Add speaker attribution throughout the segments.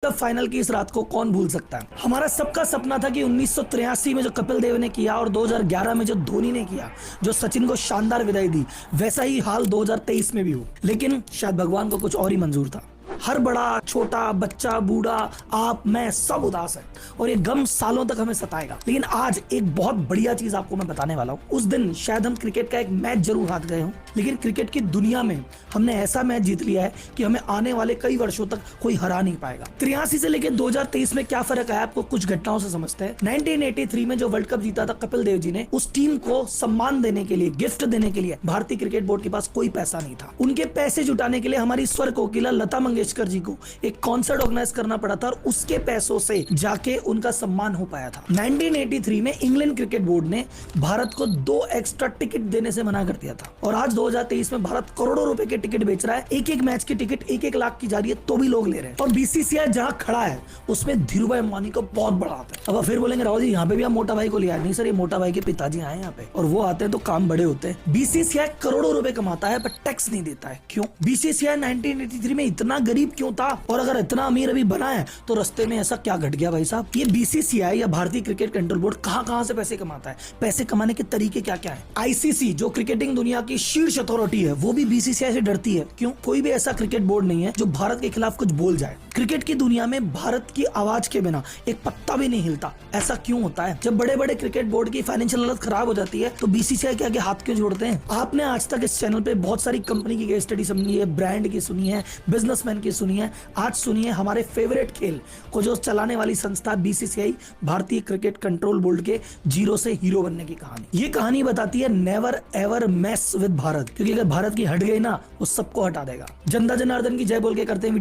Speaker 1: Cup final की इस रात को कौन भूल सकता है। हमारा सबका सपना था कि 1983 में जो कपिल देव ने किया और 2011 में जो धोनी ने किया, जो सचिन को शानदार विदाई दी, वैसा ही हाल 2023 में भी हो। लेकिन शायद भगवान को कुछ और ही मंजूर था। हर बड़ा छोटा बच्चा बूढ़ा आप मैं सब उदास है और ये गम सालों तक हमें सताएगा। लेकिन आज एक बहुत बढ़िया चीज आपको मैं बताने वाला हूँ। उस दिन शायद हम क्रिकेट का एक मैच जरूर हार गए हों, लेकिन क्रिकेट की दुनिया में हमने ऐसा मैच जीत लिया है कि हमें आने वाले कई वर्षों तक कोई हरा नहीं पाएगा। 83 से लेकर 2023 में क्या फर्क आया आपको कुछ घटनाओं से समझते हैं। 1983 में जो वर्ल्ड कप जीता था कपिल देव जी ने, उस टीम को सम्मान देने के लिए, गिफ्ट देने के लिए भारतीय क्रिकेट बोर्ड के पास कोई पैसा नहीं था। उनके पैसे जुटाने के लिए हमारी स्वर कोकिला लता मंगेशकर जी को एक कॉन्सर्ट ऑर्गेनाइज करना पड़ा था और उसके पैसों से जाके उनका सम्मान हो पाया था। 1983 में इंग्लैंड क्रिकेट बोर्ड ने भारत को 2 एक्स्ट्रा टिकट देने से मना कर दिया था और आज 2023 में भारत करोड़ों रुपए के टिकट बेच रहा है। एक मैच की टिकट 1-1 लाख की जा रही है तो भी लोग ले रहे हैं। और बीसीसीआई जहां खड़ा है उसमें धीरूभाई अंबानी का बहुत बड़ा हाथ है। अब फिर बोलेंगे राहुल जी यहाँ पे भी आप मोटा भाई को लिया। नहीं सर, ये मोटा भाई के पिताजी आए यहाँ पे और वो आते हैं तो काम बड़े होते हैं। बीसीसीआई करोड़ों रुपए कमाता है पर टैक्स नहीं देता है। क्यों? बीसीसीआई 1983 में इतना गरीब क्यों था और अगर इतना अमीर अभी बना है तो रास्ते में ऐसा क्या घट गया भाई साहब। ये बीसीसीआई या भारतीय क्रिकेट कंट्रोल बोर्ड कहां से पैसे कमाता है, पैसे कमाने के तरीके क्या क्या है। आईसीसी जो क्रिकेटिंग दुनिया की शीर्ष अथॉरिटी है वो भी बीसीसीआई से डरती है। क्यों? कोई भी ऐसा क्रिकेट बोर्ड नहीं है जो भारत के खिलाफ कुछ बोल जाए। क्रिकेट की दुनिया में भारत की आवाज के बिना एक पत्ता भी नहीं हिलता। ऐसा क्यों होता है? जब बड़े बड़े क्रिकेट बोर्ड की फाइनेंशियल हालत खराब हो जाती है तो बीसीसीआई के आगे हाथ क्यों जोड़ते हैं? आपने आज तक इस चैनल पे बहुत सारी कंपनी की केस स्टडी सुनी है, ब्रांड की सुनी है, बिजनेसमैन की सुनी है। आज सुनिए हमारे फेवरेट खेल को जो चलाने वाली संस्था बीसीसीआई, भारतीय क्रिकेट कंट्रोल बोर्ड के जीरो से हीरो बनने की कहानी। ये कहानी बताती है never ever mess with Bharat, क्योंकि अगर भारत की हट गई ना वो सबको हटा देगा। जनता जनार्दन की जय बोल के करते हैं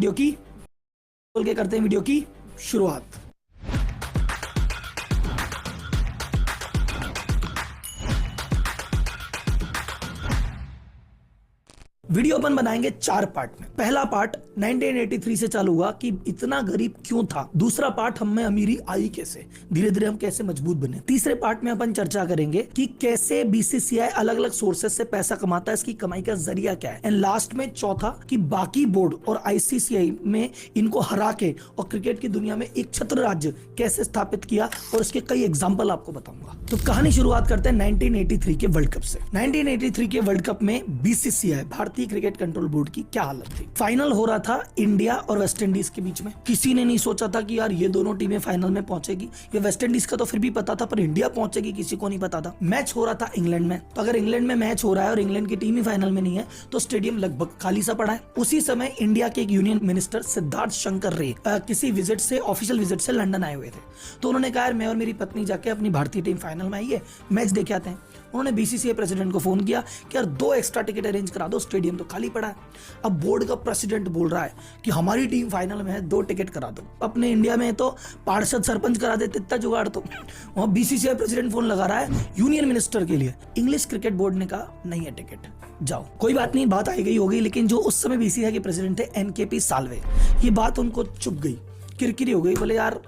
Speaker 1: वीडियो की शुरुआत। वीडियो अपन बनाएंगे 4 पार्ट में। पहला पार्ट 1983 से चालू हुआ कि इतना गरीब क्यों था। दूसरा पार्ट हम में अमीरी आई कैसे, धीरे धीरे हम कैसे मजबूत बने। तीसरे पार्ट में अपन चर्चा करेंगे कि कैसे बीसीसीआई अलग अलग सोर्सेस से पैसा कमाता है, इसकी कमाई का जरिया क्या है। एंड लास्ट में चौथा कि बाकी बोर्ड और आईसीसीआई में इनको हरा के और क्रिकेट की दुनिया में एक छत्र राज्य कैसे स्थापित किया और उसके कई एग्जाम्पल आपको बताऊंगा। तो कहानी शुरुआत करते हैं 1983 के वर्ल्ड कप से। 1983 के वर्ल्ड कप में बीसीसीआई, भारतीय क्रिकेट कंट्रोल बोर्ड की क्या हालत थी। फाइनल हो रहा था इंडिया और वेस्ट इंडीज के बीच में। किसी ने नहीं सोचा था कि यार ये दोनों टीमें फाइनल में पहुंचेगी। ये वेस्ट इंडीज का तो फिर भी पता था पर इंडिया पहुंचेगी किसी को नहीं पता था। मैच हो रहा था इंग्लैंड में, तो अगर इंग्लैंड में मैच हो रहा है और इंग्लैंड की टीम ही फाइनल में नहीं है तो स्टेडियम लगभग खाली सा पड़ा है। उसी समय इंडिया के एक यूनियन मिनिस्टर सिद्धार्थ शंकर रे किसी विजिट से, ऑफिशियल विजिट से लंदन आए हुए थे। तो उन्होंने कहा मैं और मेरी पत्नी जाके अपनी भारतीय टीम फाइनल में आई है, मैच देखे आते हैं। उन्होंने बीसीसीआई प्रेसिडेंट को फोन किया कि यार 2 एक्स्ट्रा टिकट अरेंज करा दो, स्टेडियम तो खाली पड़ा है। अब बोर्ड का प्रेसिडेंट बोल रहा है कि हमारी टीम फाइनल में है, 2 टिकट करा दो। अपने इंडिया में तो पार्षद सरपंच करा देते इतना जुगाड़, तो वहां बीसीसीआई प्रेसिडेंट फोन लगा रहा है यूनियन मिनिस्टर के लिए। इंग्लिश क्रिकेट बोर्ड ने कहा नहीं है टिकट, जाओ। कोई बात नहीं, बात आई गई होगी, लेकिन जो उस समय बीसीसीआई के प्रेसिडेंट थे एनकेपी साल्वे, ये बात उनको चुप गई, किरकिरी हो गई। बोले यार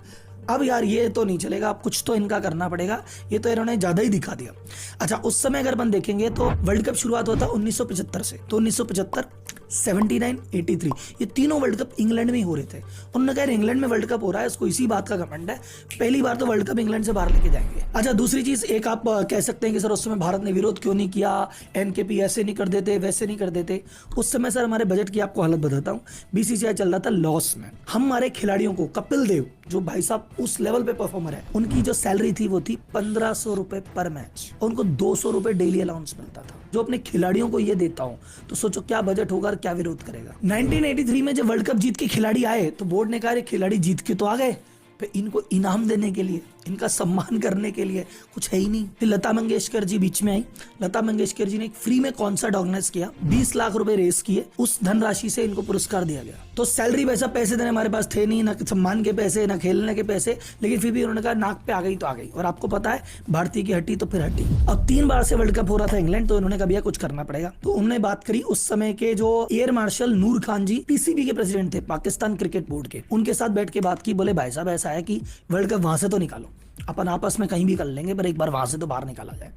Speaker 1: अब यार ये तो नहीं चलेगा, अब कुछ तो इनका करना पड़ेगा, ये तो इन्होंने ज्यादा ही दिखा दिया। अच्छा, उस समय अगर अपन देखेंगे तो वर्ल्ड कप शुरुआत होता 1975 से, तो 1975, 79, 83 ये तीनों वर्ल्ड कप इंग्लैंड में ही हो रहे थे। उन्होंने कहा इंग्लैंड में वर्ल्ड कप हो रहा है, इसको इसी बात का घमंड है, पहली बार तो वर्ल्ड कप इंग्लैंड से बाहर लेके जाएंगे। अच्छा, दूसरी चीज एक आप कह सकते हैं कि सर उस समय भारत ने विरोध क्यों नहीं किया, एनकेपी ऐसे नहीं कर देते, वैसे नहीं कर देते। उस समय सर हमारे बजट की आपको हालत बताता हूँ, बीसीसीआई चल रहा था लॉस में। हमारे खिलाड़ियों को, कपिल देव जो भाई साहब उस लेवल पे परफॉर्मर है, उनकी जो सैलरी थी वो थी 1500 रुपए पर मैच और उनको 200 रुपए डेली अलाउंस मिलता था। जो अपने खिलाड़ियों को ये देता हूं तो सोचो क्या बजट होगा और क्या विरोध करेगा। 1983 में जब वर्ल्ड कप जीत के खिलाड़ी आए तो बोर्ड ने कहा खिलाड़ी जीत के तो आ गए, फिर इनको इनाम देने के लिए, इनका सम्मान करने के लिए कुछ है ही नहीं। फिर लता मंगेशकर जी बीच में आई। लता मंगेशकर जी ने एक फ्री में कॉन्सर्ट ऑर्गेनाइज किया, 20 लाख रुपए रेस किए, उस धनराशि से इनको पुरस्कार दिया गया। तो सैलरी वैसा पैसे देने हमारे पास थे नहीं, ना सम्मान के पैसे, ना खेलने के पैसे, लेकिन फिर भी उन्होंने कहा नाक पे आ गई तो आ गई। और आपको पता है भारतीय की हटी तो फिर हटी। अब 3 बार से वर्ल्ड कप हो रहा था इंग्लैंड, तो उन्होंने कहा कुछ करना पड़ेगा। तो उन्होंने बात करी उस समय के जो एयर मार्शल नूर खान जी पीसीबी के प्रेसिडेंट थे, पाकिस्तान क्रिकेट बोर्ड के, उनके साथ बैठ के बात की। बोले भाई साहब ऐसा है कि वर्ल्ड कप वहां से तो निकालो, अपन आपस में कहीं भी कर लेंगे, पर एक बार वहां से तो बाहर निकाला जाए।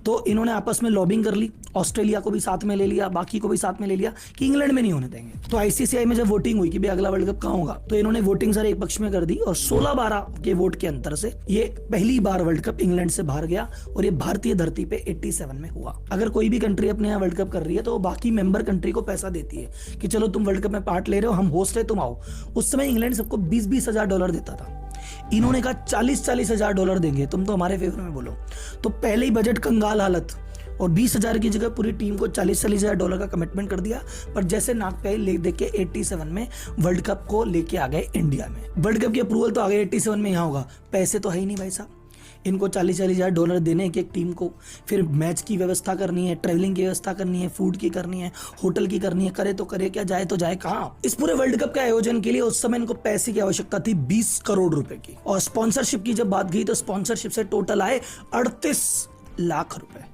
Speaker 1: तो इन्होंने आपस में लॉबिंग कर ली, ऑस्ट्रेलिया को भी साथ में ले लिया, बाकी को भी साथ में ले लिया कि इंग्लैंड में नहीं होने देंगे। तो आईसीसीआई में जब वोटिंग हुई कि भाई अगला वर्ल्ड कप कहाँ होगा, तो इन्होंने वोटिंग सारे एक पक्ष में कर दी और 16-12 के वोट के अंतर से ये पहली बार वर्ल्ड कप इंग्लैंड से बाहर गया और ये भारतीय धरती पे 87 में हुआ। अगर कोई भी कंट्री अपने यहाँ वर्ल्ड कप कर रही है तो वो बाकी मेंबर कंट्री को पैसा देती है कि चलो तुम वर्ल्ड कप में पार्ट ले रहे हो, हम होस्ट है, तुम आओ। उस समय इंग्लैंड सबको 20-20 हजार डॉलर देता था। इन्होंने कहा 40-40 हजार डॉलर देंगे, तुम तो हमारे फेवर में बोलो। तो पहले ही बजट कंगाल हालत, और 20 हजार की जगह पूरी टीम को 40-40 हजार डॉलर का कमिटमेंट कर दिया। पर जैसे नाक पे ले देख के 87 में वर्ल्ड कप को लेके आ गए इंडिया में। वर्ल्ड कप की अप्रूवल तो आ गए 87 में यहाँ होगा, पैसे तो है ही नहीं भाई साहब। इनको 40-40 हजार डॉलर देने एक टीम को, फिर मैच की व्यवस्था करनी है, ट्रेवलिंग की व्यवस्था करनी है, फूड की करनी है, होटल की करनी है, करे तो करे क्या, जाए तो जाए कहाँ। इस पूरे वर्ल्ड कप के आयोजन के लिए उस समय इनको पैसे की आवश्यकता थी 20 करोड़ रुपए की। और स्पॉन्सरशिप की जब बात गई तो स्पॉन्सरशिप से टोटल आए 38 लाख रुपए।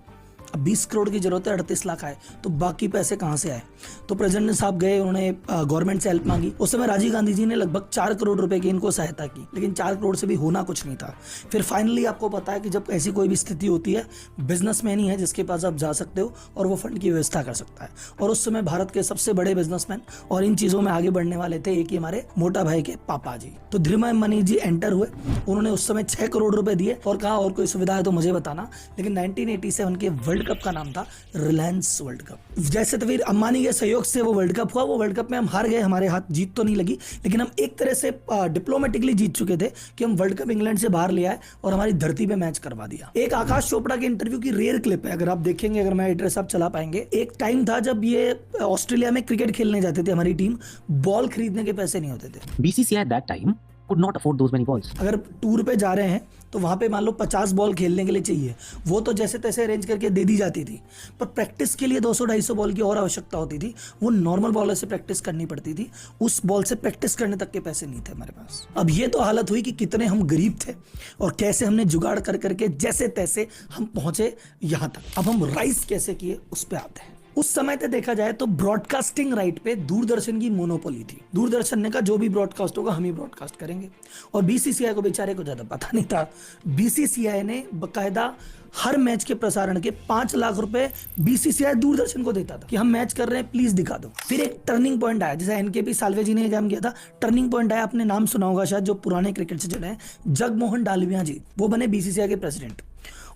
Speaker 1: अब 20 करोड़ की जरूरत है, 38 लाख आए, तो बाकी पैसे कहां से आए। तो प्रेसिडेंट साहब गए, उन्होंने गवर्नमेंट से हेल्प मांगी। उस समय राजीव गांधी जी ने लगभग 4 करोड़ रुपए की इनको सहायता की, लेकिन 4 करोड़ से भी होना कुछ नहीं था। फिर फाइनली आपको पता है कि जब ऐसी कोई भी स्थिति होती है, बिजनेसमैन ही है जिसके पास आप जा सकते हो और वो फंड की व्यवस्था कर सकता है। और उस समय भारत के सबसे बड़े बिजनेसमैन और इन चीजों में आगे बढ़ने वाले थे एक ही हमारे मोटा भाई के पापा जी। तो धीरूभाई मनी जी एंटर हुए, उन्होंने उस समय 6 करोड़ रुपए दिए और कहा और कोई सुविधा है तो मुझे बताना। लेकिन 1987 के वर्ल्ड कप का नाम था रिलायंस वर्ल्ड कप। जैसे तो फिर अंबानी के सहयोग से वो वर्ल्ड कप हुआ। वो वर्ल्ड कप में हम हार गए, हमारे हाथ जीत तो नहीं लगी, लेकिन हम एक तरह से डिप्लोमेटिकली जीत चुके थे कि हम वर्ल्ड कप इंग्लैंड से बाहर ले आए और हमारी धरती पे मैच करवा दिया। एक आकाश चोपड़ा के इंटरव्यू की रेयर क्लिप है, अगर आप देखेंगे, अगर मैं एड्रेस आप चला पाएंगे। एक टाइम था जब ये ऑस्ट्रेलिया में क्रिकेट खेलने जाते थे, हमारी टीम, बॉल खरीदने के पैसे नहीं होते थे।
Speaker 2: BCCI at that time could not afford those many balls.
Speaker 1: अगर टूर पे जा रहे हैं तो वहां पे मान लो 50 बॉल खेलने के लिए चाहिए, वो तो जैसे तैसे अरेंज करके दे दी जाती थी, पर प्रैक्टिस के लिए 200-250 बॉल की और आवश्यकता होती थी। वो नॉर्मल बॉलर से प्रैक्टिस करनी पड़ती थी, उस बॉल से प्रैक्टिस करने तक के पैसे नहीं थे हमारे पास। अब ये तो हालत हुई कि कितने हम गरीब थे और कैसे हमने जुगाड़ कर करके जैसे तैसे हम पहुंचे यहाँ तक। अब हम राइज कैसे किए उस पर आते हैं। उस समय पे देखा जाए तो ब्रॉडकास्टिंग राइट पे दूरदर्शन की मोनोपोली थी। दूरदर्शन ने कहा जो भी ब्रॉडकास्ट होगा हम ही ब्रॉडकास्ट करेंगे, और बीसीसीआई को बेचारे को ज्यादा पता नहीं था। बीसीसीआई ने बकायदा हर मैच के प्रसारण के 5 लाख रुपए बीसीसीआई दूरदर्शन को देता था कि हम मैच कर रहे हैं, प्लीज दिखा दो। फिर एक टर्निंग पॉइंट आया, जैसे एनकेपी साल्वे जी ने काम किया था। टर्निंग पॉइंट आया, आपने नाम सुना होगा शायद, जो पुराने क्रिकेट से जुड़े हैं, जगमोहन डालमिया जी, वो बने बीसीसीआई के प्रेसिडेंट।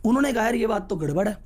Speaker 1: उन्होंने कहा ये बात तो गड़बड़ है,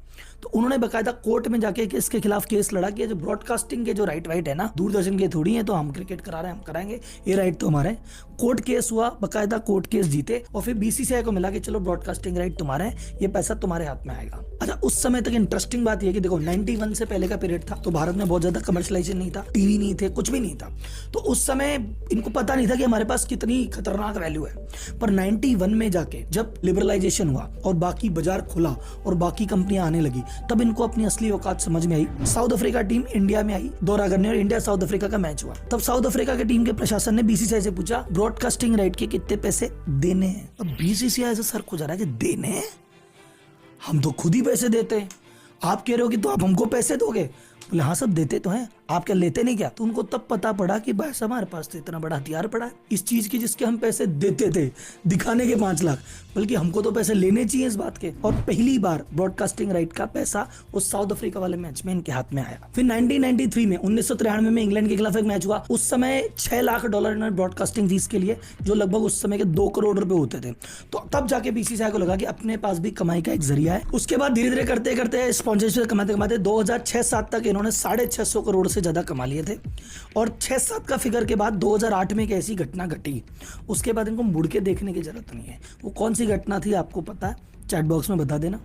Speaker 1: तो उन्होंने बकायदा कोर्ट में जाके इसके खिलाफ केस लड़ा कि जो ब्रॉडकास्टिंग के जो राइट है ना, दूरदर्शन के थोड़ी है, तो हम क्रिकेट करा रहे हैं, हम कराएंगे, ये राइट तो हमारे। कोर्ट केस हुआ, बकायदा कोर्ट केस जीते, और फिर बीसीसीआई को मिला कि चलो ब्रॉडकास्टिंग राइट तुम्हारे हैं, ये पैसा तुम्हारे हाथ में आएगा। अच्छा, उस समय तक इंटरेस्टिंग बात यह कि देखो 91 से पहले का पीरियड था, तो भारत में बहुत ज्यादा कमर्शियलाइजेशन नहीं था, टीवी नहीं थे, कुछ भी नहीं था। तो उस समय इनको पता नहीं था कि हमारे पास कितनी खतरनाक वैल्यू है। पर 91 में जाके जब लिबरलाइजेशन हुआ और बाकी बाजार खुला और बाकी कंपनियां आने लगी, तब इनको अपनी असली औकात समझ में आई। साउथ अफ्रीका टीम इंडिया में आई दौरा करने, और इंडिया साउथ अफ्रीका का मैच हुआ। तब साउथ अफ्रीका की टीम के प्रशासन ने बीसीसीआई से पूछा ब्रॉडकास्टिंग राइट के कितने पैसे देने हैं। अब बीसीसीआई से सर खुजा रहा है कि देने हैं, हम तो खुद ही पैसे देते हैं, आप कह रहे हो कि तो आप हमको पैसे दोगे। बोले हाँ सब देते तो हैं, आप क्या लेते नहीं क्या। तो उनको तब पता पड़ा कि बस हमारे पास तो इतना बड़ा हथियार पड़ा है इस चीज की, जिसके हम पैसे देते थे, दिखाने के 5 लाख, बल्कि हमको तो पैसे लेने चाहिए इस बात के। और पहली बार ब्रॉडकास्टिंग राइट का पैसा उस साउथ अफ्रीका वाले मैच में इनके हाथ में आया। फिर 1993 में 1993 में इंग्लैंड के खिलाफ एक मैच हुआ। उस समय $6 लाख इन्होंने ब्रॉडकास्टिंग फीस के लिए, जो लगभग उस समय के 2 करोड़ रुपए होते थे। तो तब जाके बीसीसीआई को लगा कि अपने पास भी कमाई का एक जरिया है। उसके बाद धीरे धीरे करते करते स्पॉन्सरशिप कमाते कमाते 2006-07 तक इन्होंने 650 करोड़ से ज्यादा कमा लिए थे। और 6-7 का फिगर के बाद 2008 में एक ऐसी घटना घटी, उसके बाद इनको मुड़ के देखने की जरूरत नहीं है। वो कौन सी घटना थी आपको पता है, चैट बॉक्स में बता देना,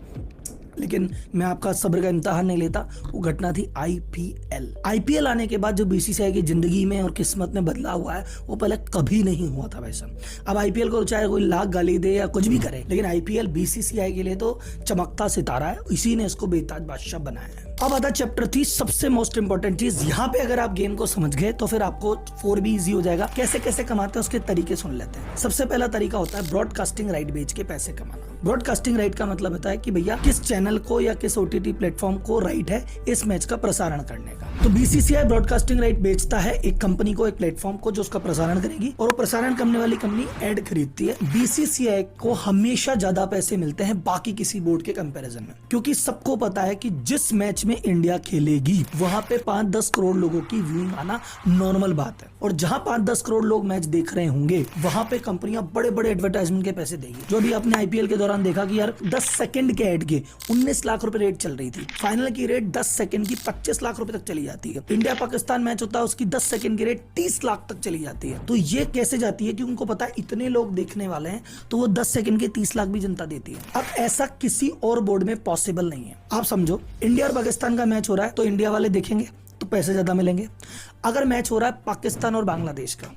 Speaker 1: लेकिन मैं आपका सब्र का इम्तिहान नहीं लेता। वो घटना थी आईपीएल आने के बाद जो बीसीसीआई की जिंदगी में और किस्मत में बदलाव हुआ है, वो पहले कभी नहीं हुआ था वैसा। अब आईपीएल को चाहे कोई लाख गाली दे या कुछ भी करे, लेकिन आईपीएल बीसीसीआई के लिए तो चमकता सितारा है, इसी ने इसको बेताज बादशाह बनाया है। अब आता चैप्टर 3, सबसे मोस्ट इंपॉर्टेंट चीज। यहाँ पे अगर आप गेम को समझ गए तो फिर आपको 4 भी इजी हो जाएगा। कैसे कैसे कमाते हैं उसके तरीके सुन लेते हैं। सबसे पहला तरीका होता है ब्रॉडकास्टिंग राइट बेच के पैसे कमाना। ब्रॉडकास्टिंग राइट का मतलब होता है कि भैया किस चैनल को या किस ओटीटी प्लेटफॉर्म को राइट है इस मैच का प्रसारण करने का। तो बीसीसीआई ब्रॉडकास्टिंग राइट बेचता है एक कंपनी को, एक प्लेटफॉर्म को, जो उसका प्रसारण करेगी, और वो प्रसारण करने वाली कंपनी ऐड खरीदती है। बीसीसीआई को हमेशा ज्यादा पैसे मिलते हैं बाकी किसी बोर्ड के कंपैरिजन में, क्योंकि सबको पता है कि जिस मैच में इंडिया खेलेगी वहां पे 5-10 करोड़ लोगों की व्यूइंग आना नॉर्मल बात है, और जहां 5-10 करोड़ लोग मैच देख रहे होंगे वहां पे कंपनियां बड़े बड़े एडवर्टाइजमेंट के पैसे देगी। जो भी आपने आईपीएल के दौरान देखा कि यार 10 सेकंड के ऐड के 19 लाख रुपए रेट चल रही थी, फाइनल की रेट 10 सेकंड की 25 लाख रुपए तक चली जाती है। इंडिया पाकिस्तान मैच होता है उसकी 10 सेकंड की रेट 30 लाख तक चली जाती है। तो ये कैसे जाती है कि उनको पता है इतने लोग देखने वाले हैं, तो वो 10 सेकंड के 30 लाख भी जनता देती है। अब ऐसा किसी और बोर्ड में पॉसिबल नहीं है। आप समझो इंडिया और पाकिस्तान का मैच हो रहा है तो इंडिया वाले देखेंगे तो पैसे ज्यादा मिलेंगे। अगर मैच हो रहा है पाकिस्तान और बांग्लादेश का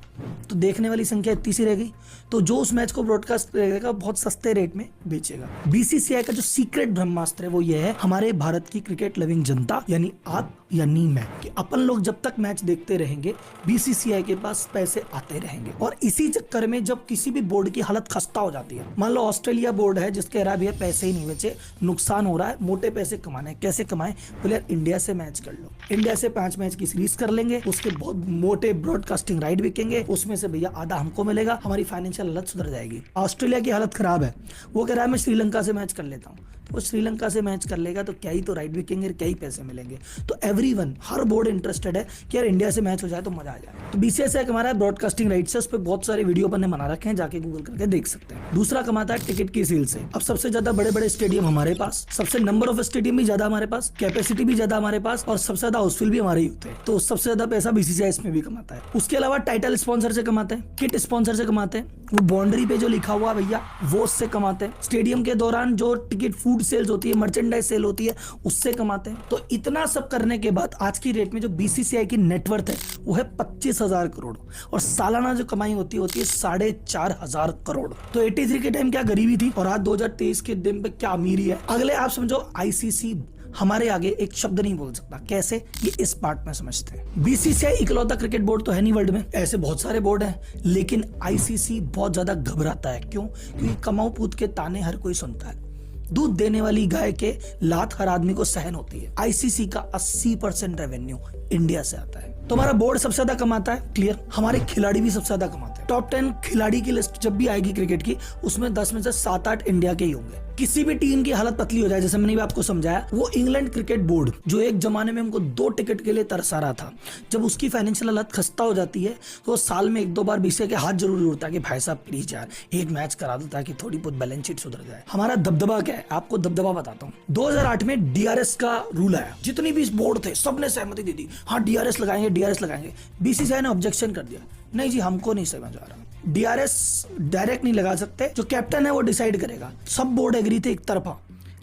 Speaker 1: तो देखने वाली संख्या इतनी सी रहेगी, तो जो उस मैच को ब्रॉडकास्ट करेगा बहुत सस्ते रेट में बेचेगा। बीसीसीआई का जो सीक्रेट ब्रह्मास्त्र है वो ये है, हमारे भारत की क्रिकेट लविंग जनता यानी आप यानी मैं, कि अपन लोग जब तक मैच देखते रहेंगे बीसीसीआई के पास पैसे आते रहेंगे। और इसी चक्कर में जब किसी भी बोर्ड की हालत खस्ता हो जाती है, मान लो ऑस्ट्रेलिया बोर्ड है जिसके रहा भैया पैसे ही नहीं बचे, नुकसान हो रहा है, मोटे पैसे कमाने, कैसे कमाए, बोले इंडिया से मैच कर लो, इंडिया से 5 मैच की सीरीज कर लेंगे, उसके बहुत मोटे ब्रॉडकास्टिंग राइट बिकेंगे, उसमें से भैया आधा हमको मिलेगा, हमारी फाइनेंशियल हालत सुधर जाएगी। ऑस्ट्रेलिया की हालत खराब है, वो कह रहा है मैं श्रीलंका से मैच कर लेता हूँ, वो श्रीलंका से मैच कर लेगा तो क्या ही तो राइट बिकेंगे, क्या ही पैसे मिलेंगे। तो एवरीवन, हर बोर्ड इंटरेस्टेड है कि यार इंडिया से मैच हो जाए तो मजा आ जाए। तो बीसीसीआई हमारा ब्रॉडकास्टिंग राइट से, उस पर बहुत सारे वीडियो अपन ने बना रखे हैं, जाके गूगल करके देख सकते हैं। दूसरा कमाता है टिकट की सेल से। अब सबसे ज्यादा बड़े बड़े स्टेडियम हमारे पास, सबसे नंबर ऑफ स्टेडियम भी ज्यादा हमारे पास, कैपेसिटी भी ज्यादा हमारे पास, और सबसे ज्यादा हाउसफुल भी हमारे ही होते हैं, तो सबसे ज्यादा पैसा बीसीसीआई इसमें भी कमाता है। उसके अलावा टाइटल स्पॉन्सर से कमाते हैं, किट स्पॉन्सर से कमाते हैं, वो बाउंड्री पे जो लिखा हुआ भैया वो उससे कमाते हैं, स्टेडियम के दौरान जो टिकट फूड सेल्स होती है, मर्चेंडाइज सेल होती है, उससे कमाते हैं। तो इतना सब करने के बाद आज की रेट में जो बीसीसीआई की नेटवर्थ है वो है 25,000 करोड़, और सालाना जो कमाई होती है 4,500 करोड़। तो 83 के टाइम क्या गरीबी थी और आज 2023 के दिन पे क्या अमीरी है। अगले आप समझो आईसीसी हमारे आगे एक शब्द नहीं बोल सकता। कैसे, ये इस पार्ट में समझते हैं। बीसीसीआई इकलौता क्रिकेट बोर्ड तो है नहीं वर्ल्ड में, ऐसे बहुत सारे बोर्ड हैं, लेकिन आईसीसी बहुत ज्यादा घबराता है। क्यों? क्योंकि कमाऊ पूत के ताने हर कोई सुनता है, दूध देने वाली गाय के लात हर आदमी को सहन होती है। आईसीसी का 80% रेवेन्यू इंडिया से आता है। तो हमारा बोर्ड सबसे ज्यादा कमाता है, क्लियर। हमारे खिलाड़ी भी सबसे ज्यादा कमाते हैं। टॉप 10 खिलाड़ी की लिस्ट जब भी आएगी क्रिकेट की, उसमें 10 में से 7-8 इंडिया के ही होंगे। किसी भी टीम की हालत पतली हो जाए, जैसे मैंने भी आपको समझाया, वो इंग्लैंड क्रिकेट बोर्ड जो एक जमाने में हमको 2 टिकट के लिए तरसा रहा था, जब उसकी फाइनेंशियल हालत खस्ता हो जाती है तो साल में 1-2 बार बीसीसीआई के हाथ जरूर जोड़ता है कि भाई साहब प्लीज यार एक मैच करा दो ताकि थोड़ी बहुत बैलेंस शीट सुधर जाए। हमारा दबदबा क्या है, आपको दबदबा बताता हूँ। 2008 में डीआरएस का रूल आया, जितनी भी बोर्ड थे सबने सहमति दे दी, हाँ डीआरएस लगाएंगे, डीआरएस लगाएंगे। बीसीसीआई ने ऑब्जेक्शन कर दिया, नहीं जी हमको नहीं समझ आ रहा, डीआरएस डायरेक्ट नहीं लगा सकते, जो कैप्टन है वो डिसाइड करेगा। सब बोर्ड एग्री थे एक तरफा,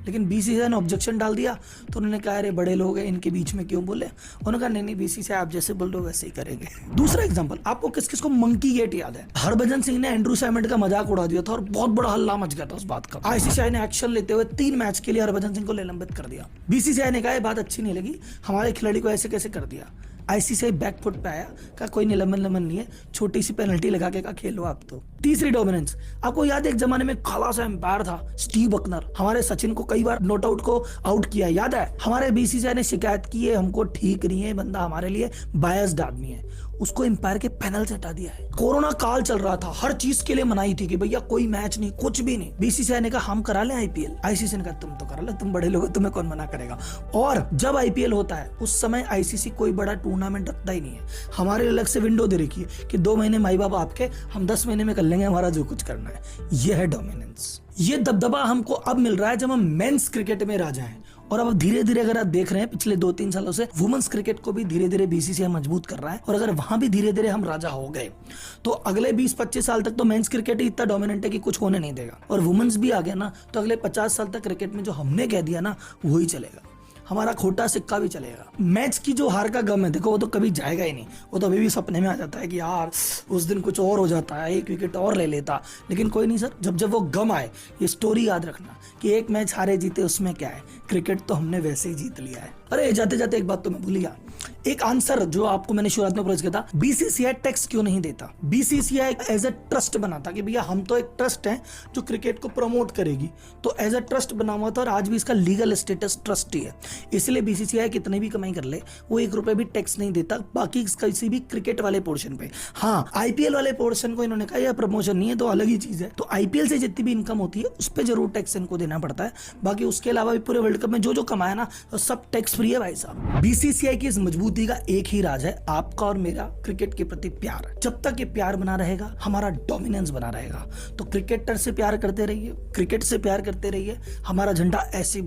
Speaker 1: लेकिन बीसीसीआई ने ऑब्जेक्शन डाल दिया। तो उन्होंने कहा अरे बड़े लोग हैं, इनके बीच में क्यों बोले। उन्होंने कहा नहीं बीसीसीआई आप जैसे बोल रहे हो वैसे ही करेंगे। दूसरा एग्जांपल, आपको किस किस को मंकी गेट याद है? हरभजन सिंह ने एंड्रू सैमंड का मजाक उड़ा दिया था और बहुत बड़ा हल्ला मच गया था उस बात का। आईसीसीआई ने एक्शन लेते हुए 3 मैच के लिए हरभजन सिंह को निलंबित कर दिया। बीसीसीआई ने कहा बात अच्छी नहीं लगी, हमारे खिलाड़ी को ऐसे कैसे कर दिया। आईसीसीआई बैकफुट पे आया, कहा कोई निलंबन नहीं है, छोटी सी पेनल्टी लगा के कहा खेलो आप। तो तीसरी डोमिनेंस, आपको याद है एक जमाने में काला सा एम्पायर था स्टीव बकनर, हमारे सचिन को कई बार नॉट आउट को आउट किया, याद है? हमारे बीसीसीआई ने शिकायत की है हमको ठीक नहीं है, बंदा हमारे लिए बायस्ड आदमी है, उसको एम्पायर के पैनल से हटा दिया है। कोरोना काल चल रहा था, हर चीज के लिए मनाही थी कि भैया कोई मैच नहीं, कुछ भी नहीं। बीसीसीआई ने कहा हम करा लें आईपीएल, आईसीसी ने कहा तुम तो करा लो, तुम बड़े लोग हो, तुम्हें कौन मना करेगा। और जब आईपीएल होता है उस समय आईसीसी कोई बड़ा टूर्नामेंट रखता ही नहीं है, हमारे अलग से विंडो दे रखी है कि 2 महीने माई बाप आपके, हम 10 महीने में कर लेंगे हमारा जो कुछ करना है। यह है डोमिनेंस। ये दबदबा हमको अब मिल रहा है जब हम मेंस क्रिकेट में राजा हैं। और अब धीरे धीरे अगर आप देख रहे हैं पिछले 2-3 सालों से वुमेन्स क्रिकेट को भी धीरे धीरे बीसीसीआई मजबूत कर रहा है। और अगर वहां भी धीरे धीरे हम राजा हो गए तो अगले 20-25 साल तक तो मेंस क्रिकेट ही इतना डोमिनेंट है कि कुछ होने नहीं देगा। और वुमेन्स भी आ गया ना तो अगले 50 साल तक क्रिकेट में जो हमने कह दिया ना वही चलेगा, हमारा खोटा सिक्का भी चलेगा। मैच की जो हार का गम है देखो वो तो कभी जाएगा ही नहीं, वो तो अभी भी सपने में आ जाता है कि यार उस दिन कुछ और हो जाता है, 1 विकेट और ले लेता, लेकिन कोई नहीं सर, जब जब वो गम आए ये स्टोरी याद रखना कि एक मैच हारे जीते उसमें क्या है, क्रिकेट तो हमने वैसे ही जीत लिया है। अरे जाते जाते एक बात तो मैं भूल गया, एक आंसर जो आपको मैंने शुरुआत में अप्रोच किया था, बीसीसीआई टैक्स क्यों नहीं देता? बीसीसीआई एज अ ट्रस्ट बनाता कि भैया हम तो एक ट्रस्ट है जो क्रिकेट को प्रमोट करेगी, तो एज अ ट्रस्ट बना हुआ था और आज भी इसका लीगल स्टेटस ट्रस्ट ही है। इसलिए बीसीसीआई कितने भी कमाई कर ले वो 1 रुपए भी टैक्स नहीं देता बाकी किसी भी क्रिकेट वाले पोर्शन पे। हाँ, आईपीएल वाले पोर्शन को इन्होंने कहा यह प्रमोशन नहीं है तो अलग ही चीज है, तो आईपीएल से जितनी भी इनकम होती है उस पर जरूर टैक्स इनको देना पड़ता है। बाकी उसके अलावा भी पूरे वर्ल्ड कप में जो जो कमाया ना तो सब टैक्स फ्री है भाई साहब। बीसीसीआई की इस मजबूती का एक ही राज है, आपका और मेरा क्रिकेट के प्रति प्यार। जब तक ये प्यार बना रहेगा हमारा डोमिनेंस बना रहेगा। तो क्रिकेटर से प्यार करते रहिए, क्रिकेट से प्यार करते रहिए, हमारा झंडा ऐसे